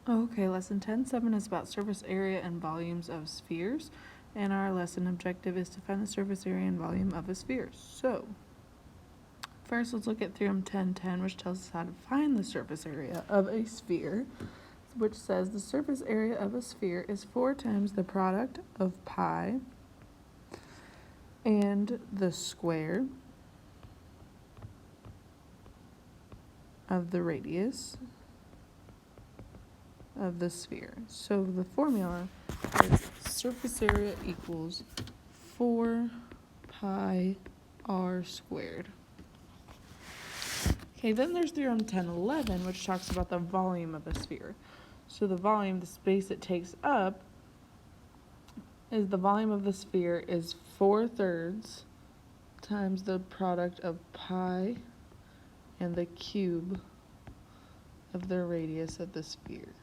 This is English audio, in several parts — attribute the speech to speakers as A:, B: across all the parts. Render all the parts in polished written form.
A: Okay, lesson 10.7 is about surface area and volumes of spheres, and our lesson objective is to find the surface area and volume of a sphere. So, first let's look at theorem 10.10, which tells us how to find the surface area of a sphere, which says the surface area of a sphere is 4 times the product of pi and the square of the radius of the sphere. So the formula is surface area equals 4 pi r squared. Okay, then there's theorem 10.11, which talks about the volume of a sphere. So the volume, the space it takes up, is the volume of the sphere is 4/3 times the product of pi and the cube of the radius of the sphere.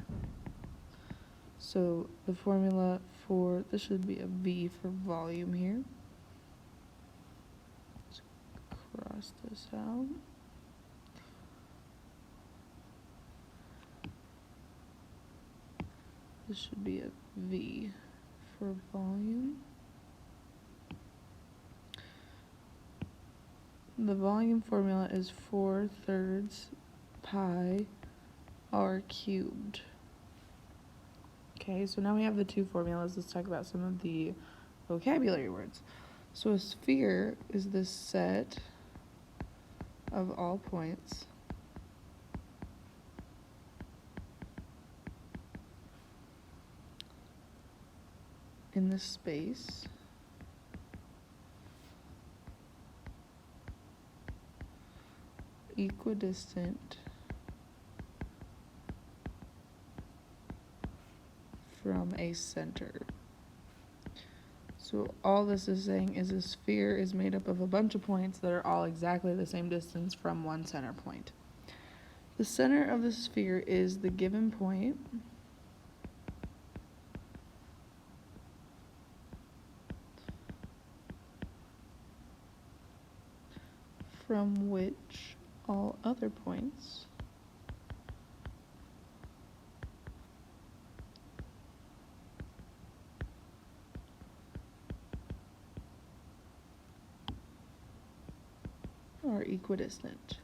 A: So the formula for this should be a V for volume here. Let's cross this out. This should be a V for volume. The volume formula is 4/3 pi r cubed. Okay, so now we have the two formulas. Let's talk about some of the vocabulary words. So a sphere is the set of all points in the space equidistant from a center. So all this is saying is a sphere is made up of a bunch of points that are all exactly the same distance from one center point. The center of the sphere is the given point from which all other points are equidistant.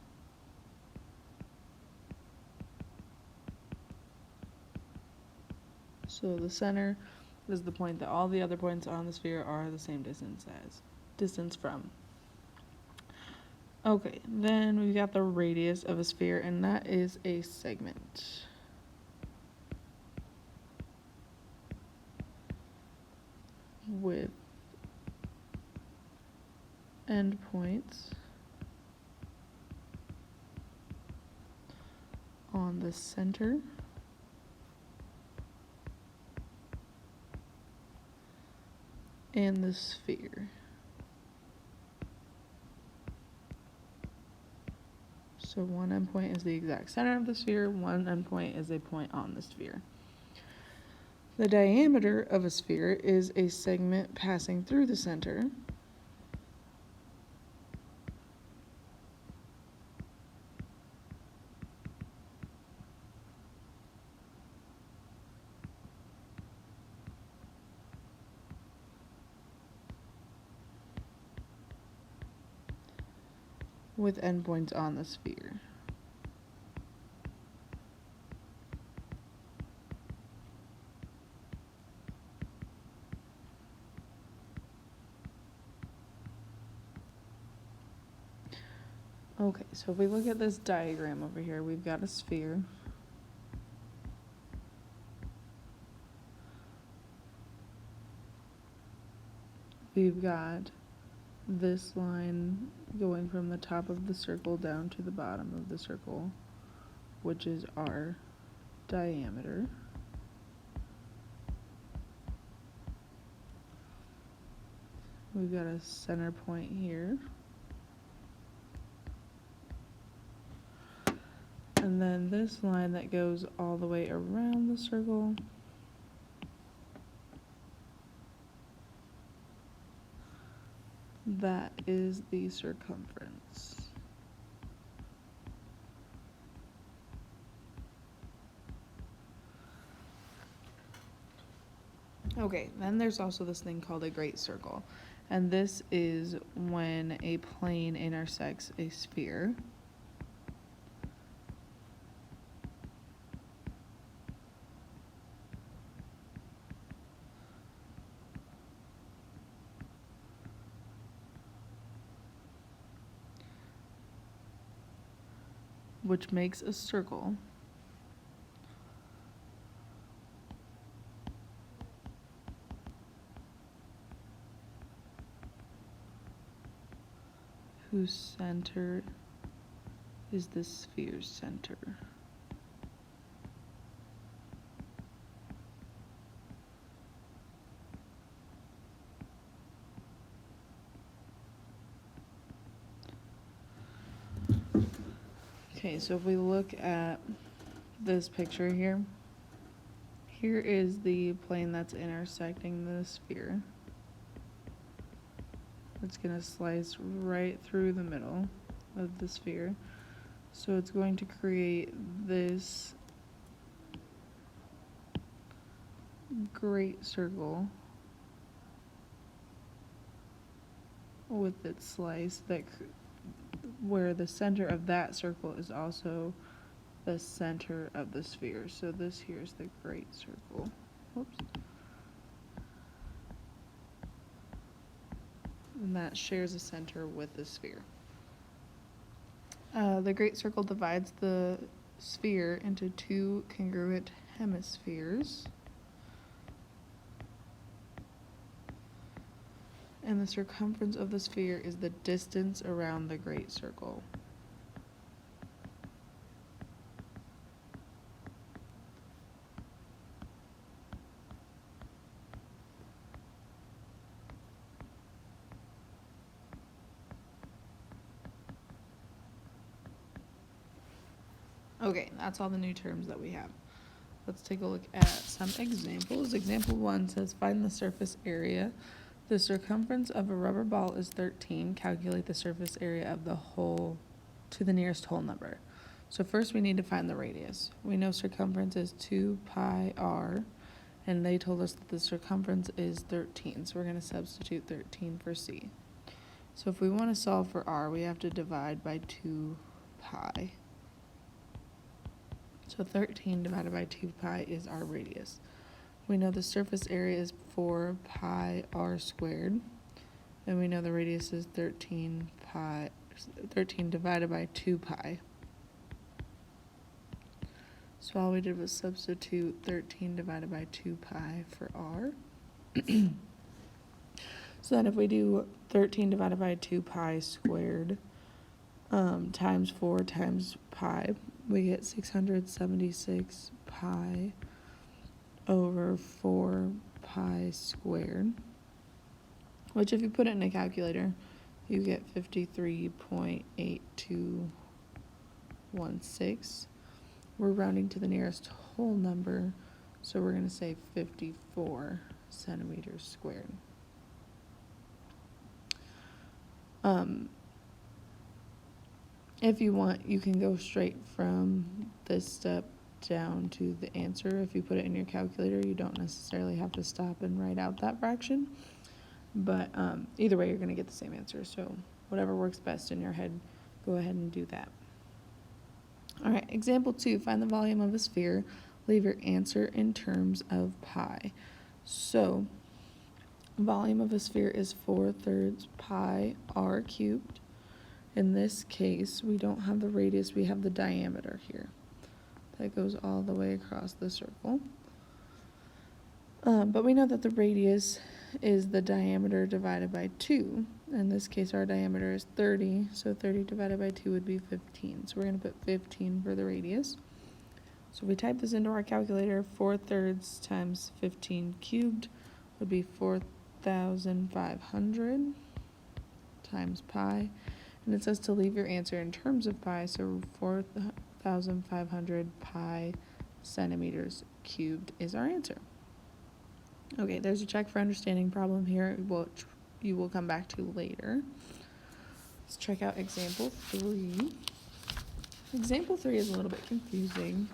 A: So the center is the point that all the other points on the sphere are the same distance from. Okay, then we've got the radius of a sphere, and that is a segment. With endpoints on the center and the sphere. So one endpoint is the exact center of the sphere, one endpoint is a point on the sphere. The diameter of a sphere is a segment passing through the center with endpoints on the sphere. Okay, so if we look at this diagram over here, we've got a sphere. We've got this line going from the top of the circle down to the bottom of the circle, which is our diameter. We've got a center point here. And then this line that goes all the way around the circle. That is the circumference. Okay, then there's also this thing called a great circle. And this is when a plane intersects a sphere. Which makes a circle. Whose center is the sphere's center. Okay, so if we look at this picture here, here is the plane that's intersecting the sphere. It's going to slice right through the middle of the sphere. So it's going to create this great circle with its slice that where the center of that circle is also the center of the sphere. So this here is the great circle. Whoops. And that shares a center with the sphere. The great circle divides the sphere into two congruent hemispheres. And the circumference of the sphere is the distance around the great circle. Okay, that's all the new terms that we have. Let's take a look at some examples. Example 1 says, find the surface area. The circumference of a rubber ball is 13. Calculate the surface area of the whole to the nearest whole number. So first we need to find the radius. We know circumference is 2 pi r, and they told us that the circumference is 13. So we're going to substitute 13 for c. So if we want to solve for r, we have to divide by 2 pi. So 13 divided by 2 pi is our radius. We know the surface area is 4 pi r squared, and we know the radius is 13 divided by 2 pi. So all we did was substitute 13 divided by 2 pi for r. So then if we do 13 divided by 2 pi squared times 4 times pi, we get 676 pi over 4 pi squared, which if you put it in a calculator, you get 53.8216. We're rounding to the nearest whole number, so we're going to say 54 centimeters squared. If you want, you can go straight from this step down to the answer. If you put it in your calculator, you don't necessarily have to stop and write out that fraction, but either way you're going to get the same answer. So whatever works best in your head, go ahead and do that. All right, example 2, find the volume of a sphere. Leave your answer in terms of pi. So volume of a sphere is 4/3 pi r cubed. In this case, we don't have the radius, we have the diameter here. That goes all the way across the circle. But we know that the radius is the diameter divided by 2. In this case, our diameter is 30, so 30 divided by 2 would be 15. So we're going to put 15 for the radius. So if we type this into our calculator, 4/3 times 15 cubed would be 4,500 times pi. And it says to leave your answer in terms of pi, so 4,500 pi centimeters cubed is our answer. Okay, there's a check for understanding problem here, which you will come back to later. Let's check out example 3. Example 3 is a little bit confusing,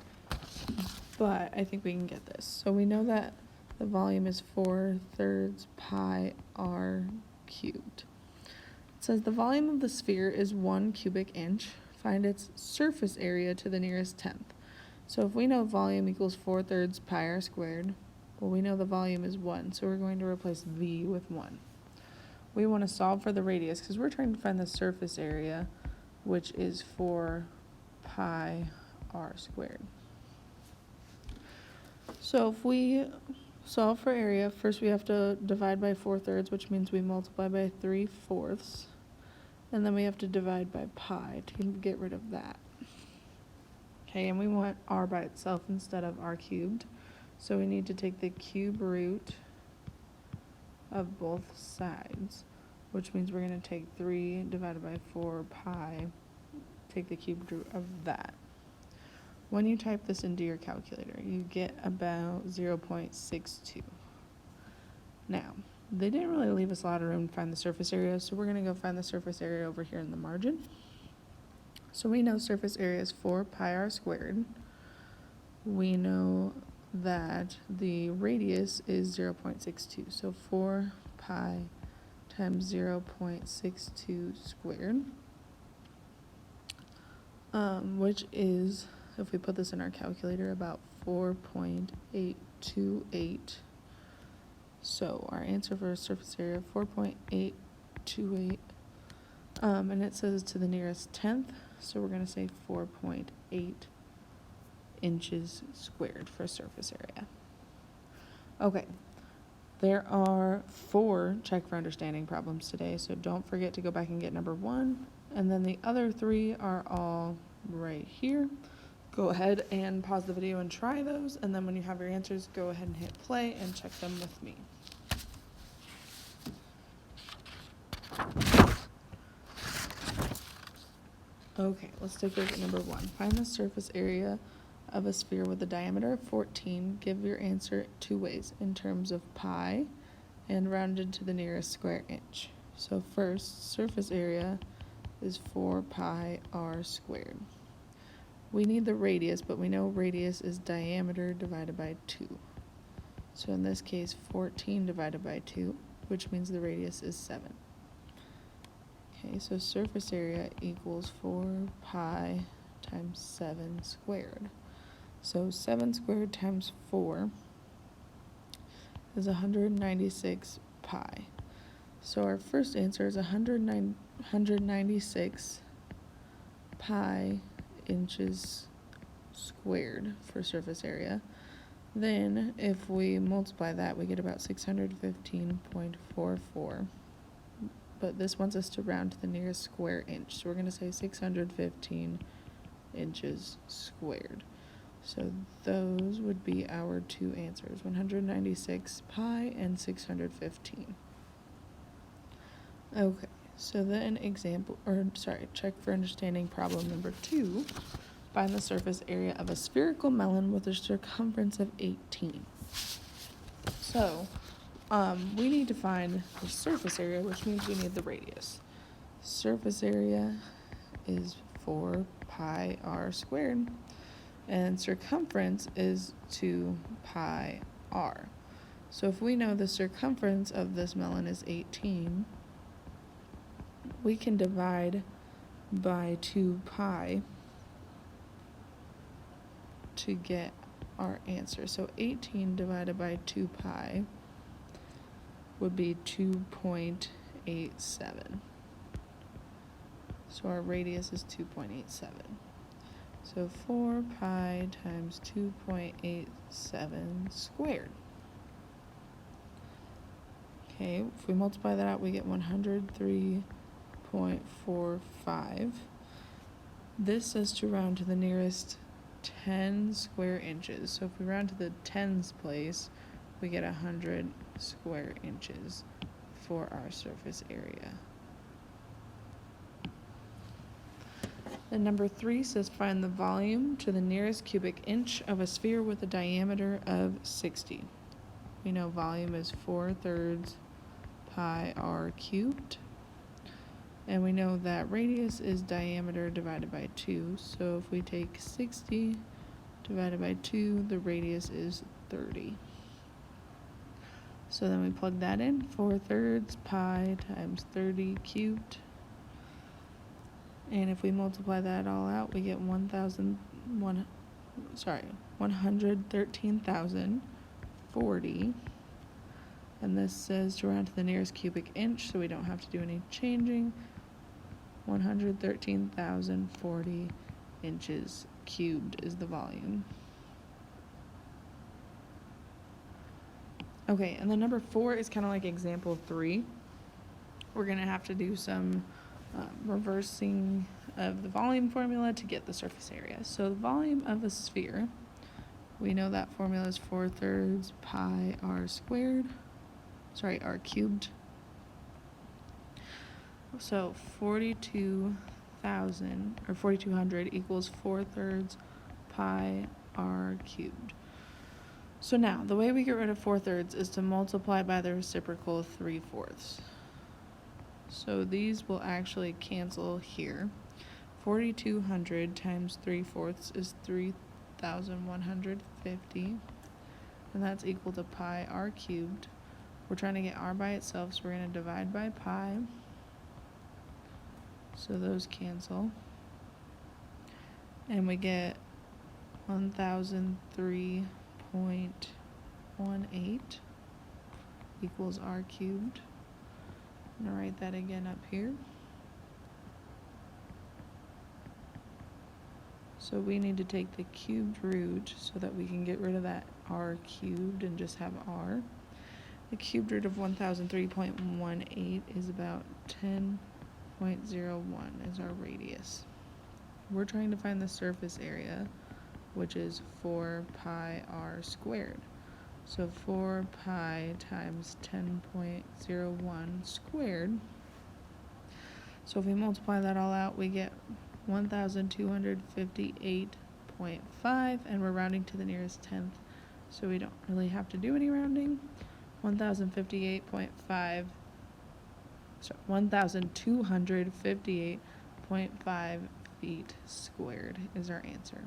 A: but I think we can get this. So we know that The volume is 4/3 pi r cubed. It says the volume of the sphere is 1 cubic inch. Find its surface area to the nearest tenth. So if we know volume equals 4/3 pi r squared, well, we know the volume is 1, so we're going to replace v with 1. We want to solve for the radius because we're trying to find the surface area, which is 4 pi r squared. So if we solve for area, first we have to divide by 4/3, which means we multiply by 3/4, and then we have to divide by pi to get rid of that. Okay, and we want r by itself instead of r cubed, so we need to take the cube root of both sides, which means we're going to take 3 divided by 4 pi, take the cube root of that. When you type this into your calculator, you get about 0.62. Now, they didn't really leave us a lot of room to find the surface area, so we're going to go find the surface area over here in the margin. So we know surface area is 4 pi r squared. We know that the radius is 0.62, so 4 pi times 0.62 squared, which is, if we put this in our calculator, about 4.828. So our answer for a surface area of 4.828, and it says to the nearest tenth, so we're going to say 4.8 inches squared for surface area. Okay, there are 4 check for understanding problems today, so don't forget to go back and get number 1, and then the other 3 are all right here. Go ahead and pause the video and try those, and then when you have your answers, go ahead and hit play and check them with me. Okay, let's take a look at number 1. Find the surface area of a sphere with a diameter of 14. Give your answer 2 ways, in terms of pi and rounded to the nearest square inch. So first, surface area is 4 pi r squared. We need the radius, but we know radius is diameter divided by 2. So in this case, 14 divided by 2, which means the radius is 7. Okay, so surface area equals 4 pi times 7 squared. So 7 squared times 4 is 196 pi. So our first answer is 196 pi inches squared for surface area. Then if we multiply that, we get about 615.44. But this wants us to round to the nearest square inch, so we're going to say 615 inches squared. So those would be our 2 answers, 196 pi and 615. Okay, so then check for understanding problem number 2. Find the surface area of a spherical melon with a circumference of 18. So we need to find the surface area, which means we need the radius. Surface area is 4 pi r squared, and circumference is 2 pi r. So if we know the circumference of this melon is 18, we can divide by 2 pi to get our answer. So 18 divided by 2 pi would be 2.87. So our radius is 2.87. So 4 pi times 2.87 squared. Okay, if we multiply that out, we get 103.45. This says to round to the nearest 10 square inches. So if we round to the tens place, we get 100 square inches for our surface area. Then number 3 says find the volume to the nearest cubic inch of a sphere with a diameter of 60. We know volume is 4/3 pi r cubed. And we know that radius is diameter divided by 2. So if we take 60 divided by 2, the radius is 30. So then we plug that in, 4/3 pi times 30 cubed. And if we multiply that all out, we get 113,040. And this says to round to the nearest cubic inch, so we don't have to do any changing. 113,040 inches cubed is the volume. Okay, and then number 4 is kind of like example 3. We're going to have to do some reversing of the volume formula to get the surface area. So the volume of a sphere, we know that formula is 4/3 pi r squared, r cubed. So 4,200 equals 4/3 pi r cubed. So now, the way we get rid of 4/3 is to multiply by the reciprocal of 3/4. So these will actually cancel here. 4,200 times 3/4 is 3,150. And that's equal to pi r cubed. We're trying to get r by itself, so we're going to divide by pi. So those cancel. And we get 1,003.18 equals r cubed. I'm going to write that again up here. So we need to take the cubed root so that we can get rid of that r cubed and just have r. The cubed root of 1,003.18 is about 10.01 is our radius. We're trying to find the surface area, which is 4 pi r squared. So 4 pi times 10.01 squared. So if we multiply that all out, we get 1,258.5, and we're rounding to the nearest tenth, so we don't really have to do any rounding. 1,258.5 feet squared is our answer.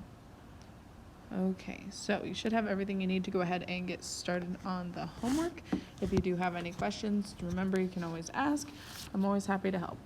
A: Okay, so you should have everything you need to go ahead and get started on the homework. If you do have any questions, remember you can always ask. I'm always happy to help.